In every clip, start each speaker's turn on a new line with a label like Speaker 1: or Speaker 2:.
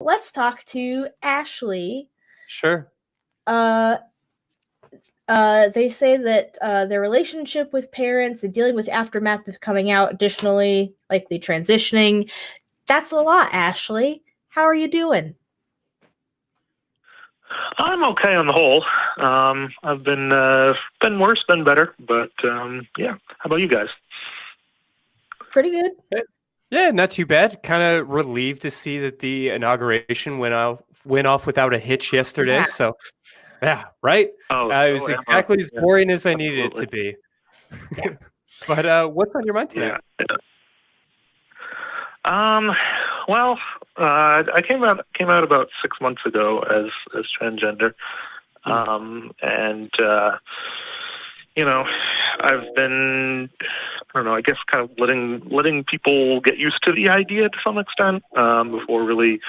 Speaker 1: let's talk to Ashley.
Speaker 2: Sure.
Speaker 1: They say that their relationship with parents and dealing with aftermath of coming out, additionally, likely transitioning. That's a lot, Ashley. How are you doing?
Speaker 3: I'm okay on the whole. I've been worse, been better, but yeah. How about you guys?
Speaker 1: Pretty good.
Speaker 2: Yeah, not too bad. Kind of relieved to see that the inauguration went off without a hitch yesterday.
Speaker 1: Yeah.
Speaker 2: So, yeah, right. It was exactly as boring as I needed it to be. But what's on your mind today?
Speaker 3: Well, I came out about 6 months ago as transgender, and you know, I've been, I don't know, I guess kind of letting people get used to the idea to some extent before really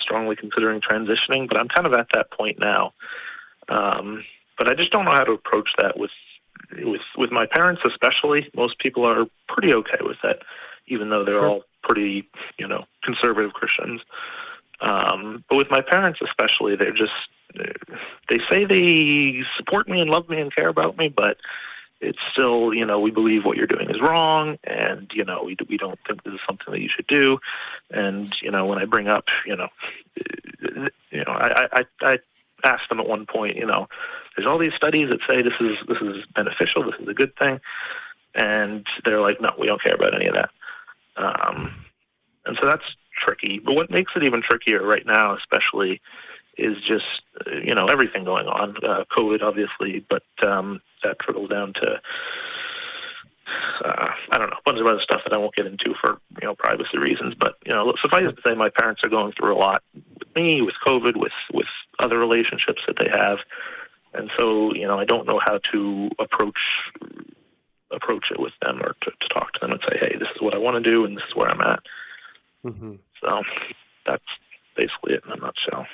Speaker 3: strongly considering transitioning. But I'm kind of at that point now. But I just don't know how to approach that with my parents, especially. Most people are pretty okay with that, even though they're all pretty, conservative Christians. But with my parents especially, they say they support me and love me and care about me, but it's still, we believe what you're doing is wrong, and, we don't think this is something that you should do. And, when I bring up, I asked them at one point, there's all these studies that say this is beneficial, this is a good thing. And they're like, no, we don't care about any of that. And so that's tricky. But what makes it even trickier right now, especially, is just, everything going on. COVID, obviously, but that trickles down to, I don't know, a bunch of other stuff that I won't get into for, privacy reasons. But, suffice it to say, my parents are going through a lot with me, with COVID, with other relationships that they have. And so, I don't know how to approach it with them, or to talk to them and say, hey, this is what I want to do and this is where I'm at.
Speaker 2: Mm-hmm.
Speaker 3: So that's basically it in a nutshell.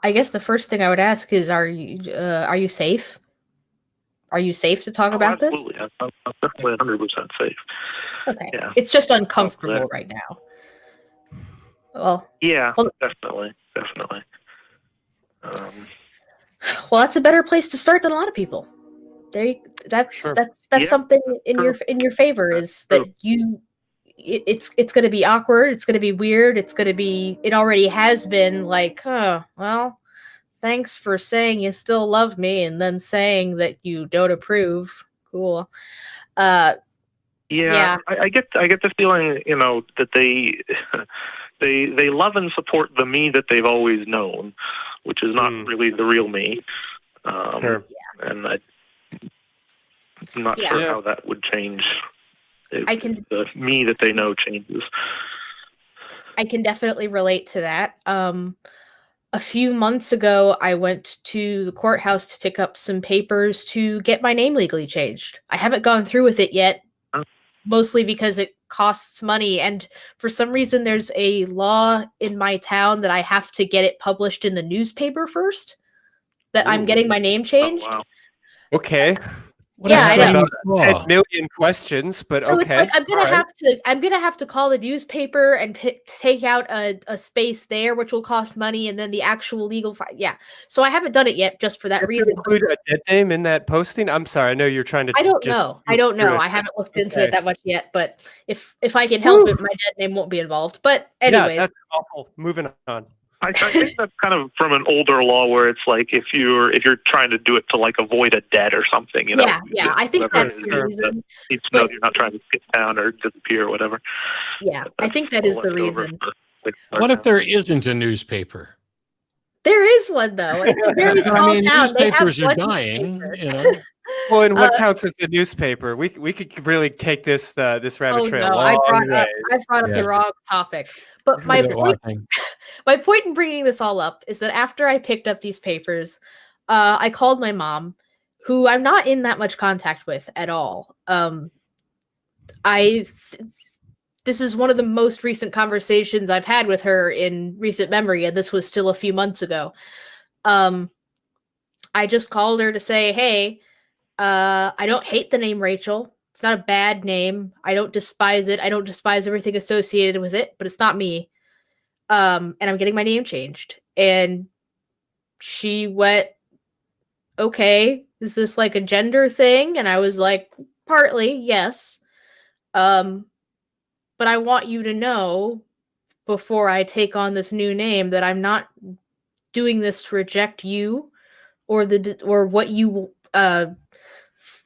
Speaker 1: I guess the first thing I would ask is, are you safe? Are you safe to talk about
Speaker 3: absolutely. This? I'm definitely 100% safe.
Speaker 1: Okay.
Speaker 3: Yeah.
Speaker 1: It's just uncomfortable right now. Well,
Speaker 3: definitely.
Speaker 1: Well, that's a better place to start than a lot of people. That's something in your favor, is that it's going to be awkward, it's going to be weird, it already has been like, well, thanks for saying you still love me and then saying that you don't approve. Cool.
Speaker 3: I get the feeling, that they love and support the me that they've always known, which is not really the real me. And I'm not sure how that would change if the me that they know changes.
Speaker 1: I can definitely relate to that. A few months ago, I went to the courthouse to pick up some papers to get my name legally changed. I haven't gone through with it yet, mostly because it costs money, and for some reason there's a law in my town that I have to get it published in the newspaper first, that I'm getting my name changed.
Speaker 3: Oh, wow.
Speaker 2: Okay.
Speaker 1: I know.
Speaker 2: 10 million questions, but
Speaker 1: so
Speaker 2: okay.
Speaker 1: It's like I'm gonna have to call the newspaper and take out a space there, which will cost money, and then the actual legal so I haven't done it yet, just for that reason.
Speaker 2: Include a dead name in that posting? I'm sorry, I know you're trying to.
Speaker 1: I don't know. I haven't looked into it that much yet, but if I can help it, my dead name won't be involved. But anyways,
Speaker 2: that's awful. Moving on.
Speaker 3: I think that's kind of from an older law where it's like if you're trying to do it to like avoid a debt or something,
Speaker 1: I think that's the reason.
Speaker 3: Needs to know you're not trying to skip down or disappear or whatever.
Speaker 1: Yeah, I think that is the reason.
Speaker 4: What if there isn't a newspaper?
Speaker 1: There is one, though. It's a very small town.
Speaker 4: Newspapers are dying.
Speaker 2: Well, and what counts as the newspaper? We could really take this rabbit trail.
Speaker 1: No, I brought up the wrong topic. But my point in bringing this all up is that after I picked up these papers, I called my mom, who I'm not in that much contact with at all. This is one of the most recent conversations I've had with her in recent memory, and this was still a few months ago. I just called her to say, hey, I don't hate the name Rachel. It's not a bad name. I don't despise it. I don't despise everything associated with it, but it's not me. And I'm getting my name changed. And she went, okay, is this like a gender thing? And I was like, partly, yes. But I want you to know before I take on this new name that I'm not doing this to reject you or what you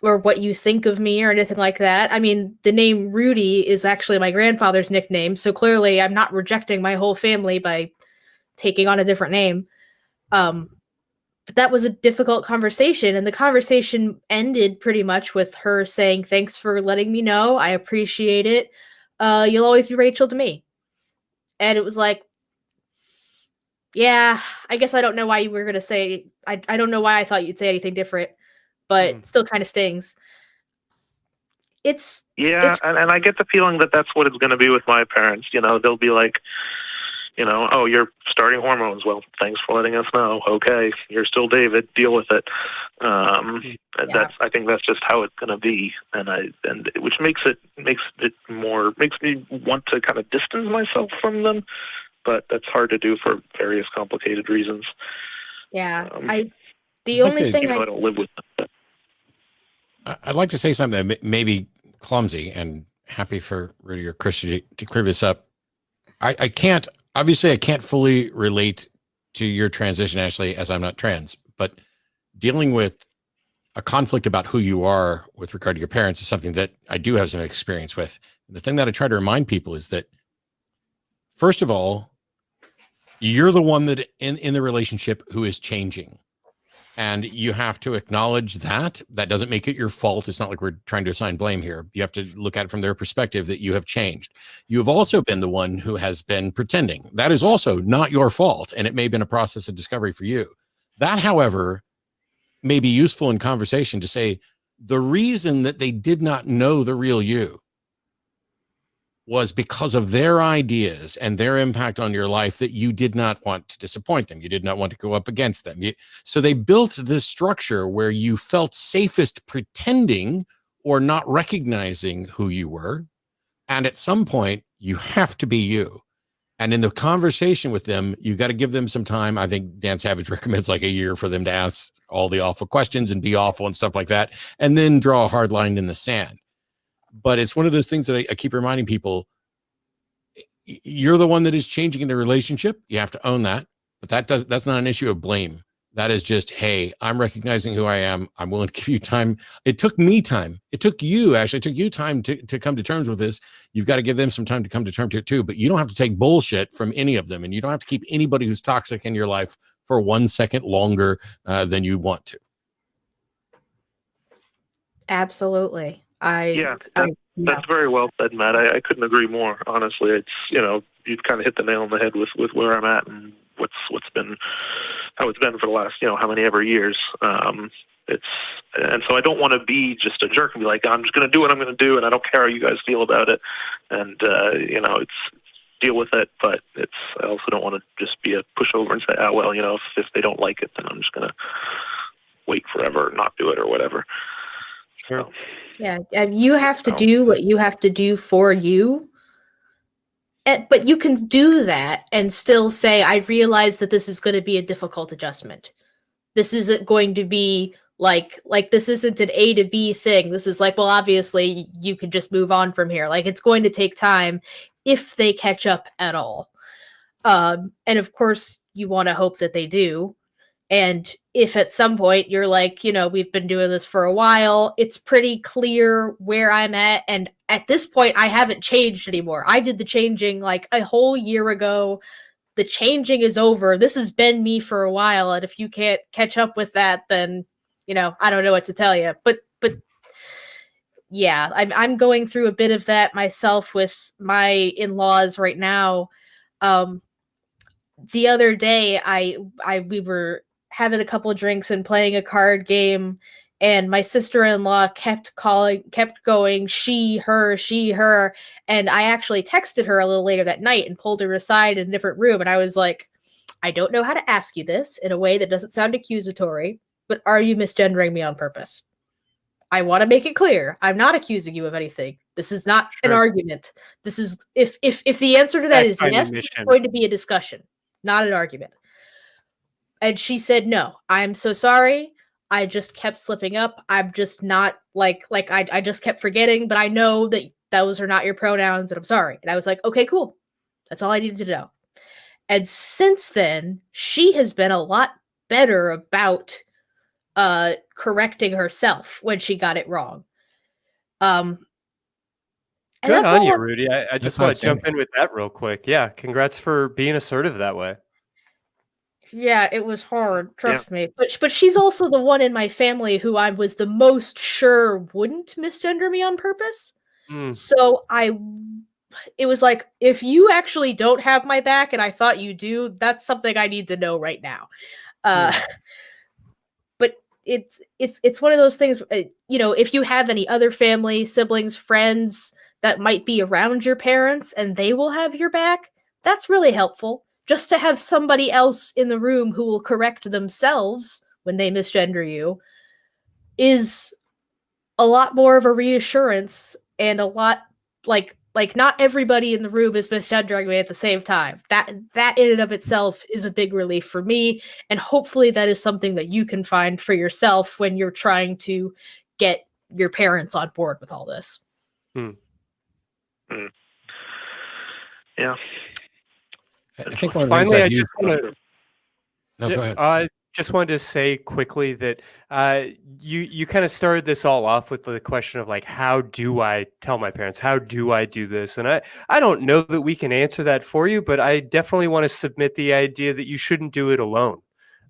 Speaker 1: or what you think of me or anything like that. I mean, the name Rudy is actually my grandfather's nickname, so clearly I'm not rejecting my whole family by taking on a different name. But that was a difficult conversation, and the conversation ended pretty much with her saying, "Thanks for letting me know. I appreciate it. You'll always be Rachel to me." And it was like, yeah, I guess I don't know why you were going to say, I don't know why I thought you'd say anything different, but it still kind of stings. It's
Speaker 3: and I get the feeling that that's what it's going to be with my parents. You know, they'll be like, you know, oh, you're starting hormones. Well, thanks for letting us know. Okay, you're still David. Deal with it. I think that's just how it's going to be, which makes me want to kind of distance myself from them, but that's hard to do for various complicated reasons.
Speaker 1: Yeah,
Speaker 4: I
Speaker 3: don't live with them.
Speaker 4: I'd like to say something that may be clumsy, and happy for Rudy or Christy to clear this up. I can't fully relate to your transition, Ashley, as I'm not trans, but dealing with a conflict about who you are with regard to your parents is something that I do have some experience with. The thing that I try to remind people is that, first of all, you're the one that in the relationship who is changing. And you have to acknowledge that. That doesn't make it your fault. It's not like we're trying to assign blame here. You have to look at it from their perspective that you have changed. You have also been the one who has been pretending. That is also not your fault. And it may have been a process of discovery for you. That, however, may be useful in conversation to say the reason that they did not know the real you was because of their ideas and their impact on your life, that you did not want to disappoint them. You did not want to go up against them. So they built this structure where you felt safest pretending or not recognizing who you were. And at some point, you have to be you. And in the conversation with them, you got to give them some time. I think Dan Savage recommends like a year for them to ask all the awful questions and be awful and stuff like that, and then draw a hard line in the sand. But it's one of those things that I keep reminding people. You're the one that is changing in the relationship. You have to own that. But that's not an issue of blame. That is just, hey, I'm recognizing who I am. I'm willing to give you time. It took me time. It took you, Ashley. It took you time to come to terms with this. You've got to give them some time to come to terms to it too. But you don't have to take bullshit from any of them. And you don't have to keep anybody who's toxic in your life for 1 second longer than you want to.
Speaker 1: Absolutely.
Speaker 3: That's very well said, Matt. I couldn't agree more. Honestly, it's, you've kind of hit the nail on the head with where I'm at and how it's been for the last, how many ever years. And so I don't want to be just a jerk and be like, I'm just going to do what I'm going to do, and I don't care how you guys feel about it. And it's deal with it. But I also don't want to just be a pushover and say, if they don't like it, then I'm just going to wait forever and not do it or whatever.
Speaker 2: Sure.
Speaker 1: Yeah, you have to do what you have to do for you. But you can do that and still say, I realize that this is going to be a difficult adjustment. This isn't going to be like this isn't an A to B thing. This is like, well, obviously you could just move on from here. Like, it's going to take time if they catch up at all. And of course you want to hope that they do. And if at some point you're like, we've been doing this for a while, it's pretty clear where I'm at. And at this point, I haven't changed anymore. I did the changing like a whole year ago. The changing is over. This has been me for a while. And if you can't catch up with that, then, I don't know what to tell you. But yeah, I'm going through a bit of that myself with my in-laws right now. The other day, we were having a couple of drinks and playing a card game, and my sister-in-law kept going, she, her, and I actually texted her a little later that night and pulled her aside in a different room, and I was like, I don't know how to ask you this in a way that doesn't sound accusatory, but are you misgendering me on purpose? I want to make it clear. I'm not accusing you of anything. This is not an argument. This is if the answer to that is yes, it's going to be a discussion, not an argument. And she said, no, I'm so sorry. I just kept slipping up. I'm just not I just kept forgetting, but I know that those are not your pronouns and I'm sorry. And I was like, okay, cool. That's all I needed to know. And since then, she has been a lot better about correcting herself when she got it wrong.
Speaker 2: Good on you, Rudy. I just want to jump in with that real quick. Yeah, congrats for being assertive that way.
Speaker 1: Yeah, it was hard, trust me. But she's also the one in my family who I was the most sure wouldn't misgender me on purpose. So it was like, if you actually don't have my back and I thought you do, that's something I need to know right now. But it's one of those things, if you have any other family, siblings, friends that might be around your parents and they will have your back, that's really helpful. Just to have somebody else in the room who will correct themselves when they misgender you is a lot more of a reassurance, and a lot like not everybody in the room is misgendering me at the same time. That in and of itself is a big relief for me, and hopefully that is something that you can find for yourself when you're trying to get your parents on board with all this.
Speaker 3: Yeah.
Speaker 4: I think one
Speaker 2: finally,
Speaker 4: I
Speaker 2: just wanted to say quickly that you kind of started this all off with the question of like, how do I tell my parents? How do I do this? And I don't know that we can answer that for you, but I definitely want to submit the idea that you shouldn't do it alone.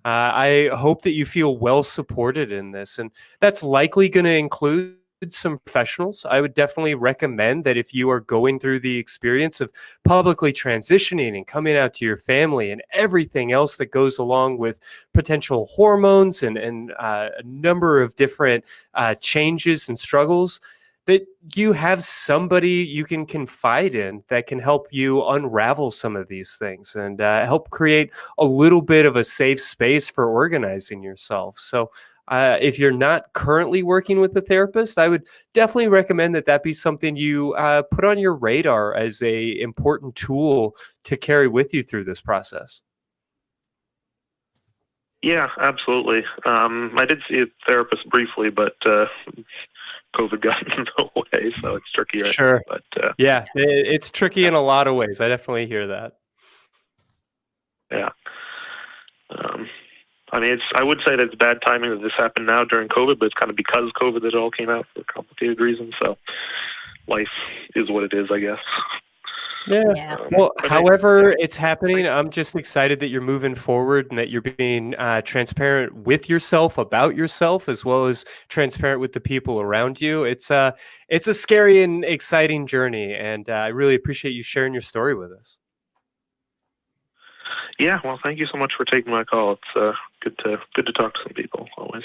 Speaker 2: I hope that you feel well supported in this, and that's likely going to include some professionals. I would definitely recommend that if you are going through the experience of publicly transitioning and coming out to your family and everything else that goes along with potential hormones and a number of different changes and struggles, that you have somebody you can confide in that can help you unravel some of these things and help create a little bit of a safe space for organizing yourself. So if you're not currently working with a therapist, I would definitely recommend that be something you put on your radar as a important tool to carry with you through this process.
Speaker 3: Yeah, absolutely. I did see a therapist briefly, but COVID got in the way, so it's tricky right
Speaker 2: now.
Speaker 3: But
Speaker 2: yeah, it's tricky in a lot of ways. I definitely hear that.
Speaker 3: Yeah. I mean, I would say that it's bad timing that this happened now during COVID, but it's kind of because of COVID that it all came out for complicated reasons. So life is what it is, I guess.
Speaker 2: Yeah. Well, however it's happening, I'm just excited that you're moving forward and that you're being transparent with yourself about yourself, as well as transparent with the people around you. It's a scary and exciting journey, and I really appreciate you sharing your story with us.
Speaker 3: Yeah, well, thank you so much for taking my call. It's good to talk to some people always.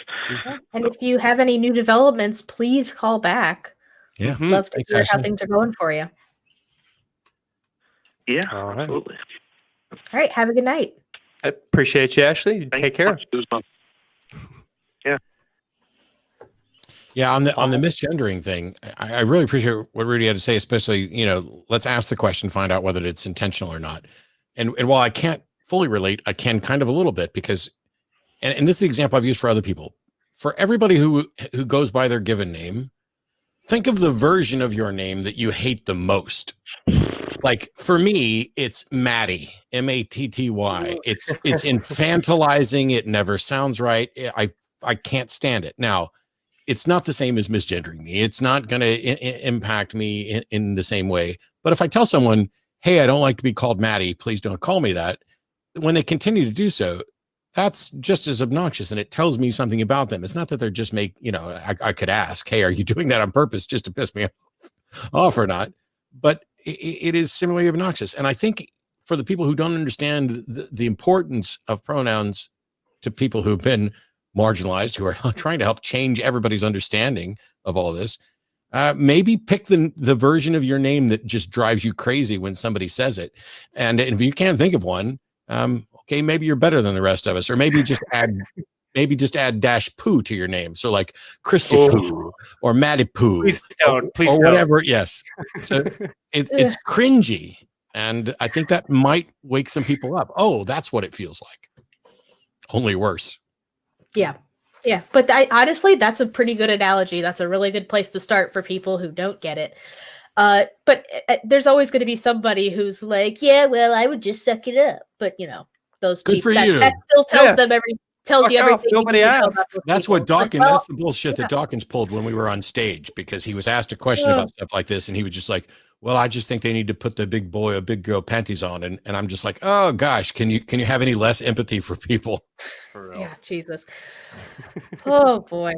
Speaker 1: And if you have any new developments, please call back.
Speaker 4: Yeah,
Speaker 1: love to hear how things are going for you.
Speaker 3: Yeah, absolutely.
Speaker 1: All right, have a good night.
Speaker 2: I appreciate you, Ashley. Take care.
Speaker 3: Yeah.
Speaker 4: Yeah, on the misgendering thing, I really appreciate what Rudy had to say, especially, let's ask the question, find out whether it's intentional or not. And while I can't fully relate, I can kind of a little bit, because, and this is the example I've used for other people. For everybody who goes by their given name, think of the version of your name that you hate the most. Like for me, it's Matty, Matty. It's infantilizing. It never sounds right. I can't stand it. Now, it's not the same as misgendering me. It's not going to impact me in the same way. But if I tell someone, hey, I don't like to be called Matty, please don't call me that, when they continue to do so, that's just as obnoxious, and it tells me something about them. It's not that they're just I could ask, hey, are you doing that on purpose just to piss me off or not? But it is similarly obnoxious. And I think for the people who don't understand the importance of pronouns to people who've been marginalized, who are trying to help change everybody's understanding of all this, maybe pick the version of your name that just drives you crazy when somebody says it. And if you can't think of one, okay, maybe you're better than the rest of us, or maybe just add maybe just add dash poo to your name. So like Christy
Speaker 2: Oh.
Speaker 4: Poo or Maddie Poo
Speaker 2: Please don't. Please
Speaker 4: or
Speaker 2: don't.
Speaker 4: whatever. Yes. So it's cringy. And I think that might wake some people up. Oh, that's what it feels like. Only worse.
Speaker 1: Yeah. Yeah. But honestly, that's a pretty good analogy. That's a really good place to start for people who don't get it. But there's always going to be somebody who's like, yeah, well, I would just suck it up. But those
Speaker 4: Good
Speaker 1: people
Speaker 4: for you.
Speaker 1: that still tells
Speaker 2: Yeah.
Speaker 1: them tells
Speaker 2: Fuck
Speaker 1: you
Speaker 2: off,
Speaker 1: everything.
Speaker 2: nobody
Speaker 1: you need to know
Speaker 2: asked.
Speaker 1: about those
Speaker 4: That's
Speaker 1: people.
Speaker 4: what
Speaker 1: It's like,
Speaker 4: Dawkins,
Speaker 1: well,
Speaker 4: that's the bullshit that Dawkins pulled when we were on stage, because he was asked a question about stuff like this. And he was just like, well, I just think they need to put the big boy or big girl panties on. And I'm just like, oh gosh, can you have any less empathy for people?
Speaker 2: For real.
Speaker 1: yeah, Jesus. Oh boy.